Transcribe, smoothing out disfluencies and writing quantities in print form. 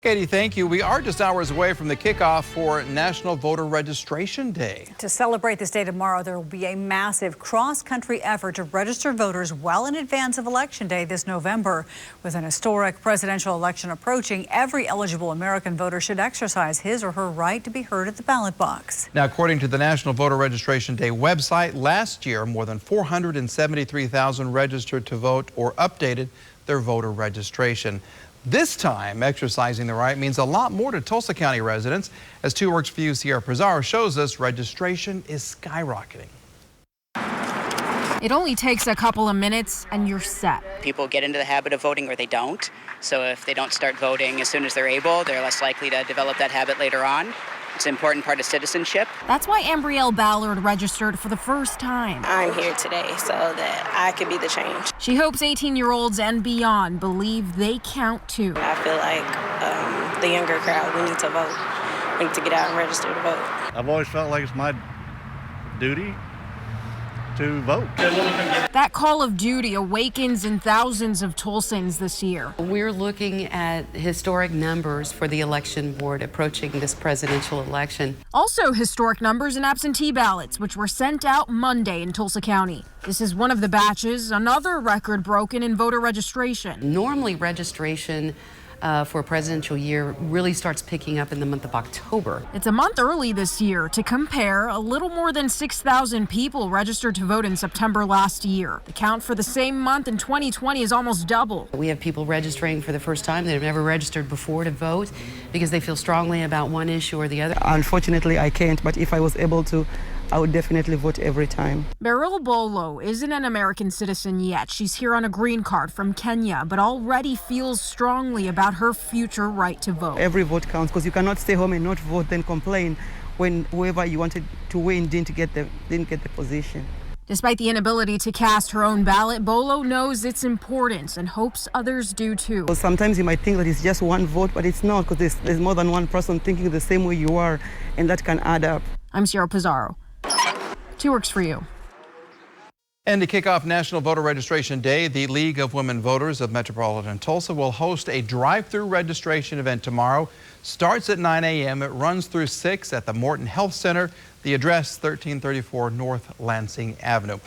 Katie, thank you. We are just hours away from the kickoff for National Voter Registration Day. To celebrate this day tomorrow, there will be a massive cross-country effort to register voters well in advance of Election Day this November. With an historic presidential election approaching, every eligible American voter should exercise his or her right to be heard at the ballot box. Now, according to the National Voter Registration Day website, last year more than 473,000 registered to vote or updated their voter registration. This time, exercising the right means a lot more to Tulsa County residents. As 2 Works for You, Sierra Pizarro shows us, registration is skyrocketing. It only takes a couple of minutes and you're set. People get into the habit of voting or they don't. So if they don't start voting as soon as they're able, they're less likely to develop that habit later on. It's an important part of citizenship. That's why Ambrielle Ballard registered for the first time. I'm here today so that I can be the change. She hopes 18-year-olds and beyond believe they count too. I feel like the younger crowd, we need to vote. We need to get out and register to vote. I've always felt like it's my duty to vote. That call of duty awakens in thousands of Tulsans this year. We're looking at historic numbers for the election board approaching this presidential election. Also historic numbers in absentee ballots, which were sent out Monday in Tulsa County. This is one of the batches, another record broken in voter registration. Normally, registration for a presidential year really starts picking up in the month of October. It's a month early this year. To compare, a little more than 6,000 people registered to vote in September last year. The count for the same month in 2020 is almost double. We have people registering for the first time that have never registered before to vote because they feel strongly about one issue or the other. Unfortunately, I can't, but if I was able to, I would definitely vote every time. Beryl Bolo isn't an American citizen yet. She's here on a green card from Kenya, but already feels strongly about her future right to vote. Every vote counts because you cannot stay home and not vote, then complain when whoever you wanted to win didn't get the position. Despite the inability to cast her own ballot, Bolo knows its importance and hopes others do too. Well, sometimes you might think that it's just one vote, but it's not, because there's more than one person thinking the same way you are, and that can add up. I'm Sierra Pizarro. 2 Works for You. And to kick off National Voter Registration Day, the League of Women Voters of Metropolitan Tulsa will host a drive-through registration event tomorrow. Starts at 9 a.m. It runs through 6 at the Morton Health Center. The address, 1334 North Lansing Avenue.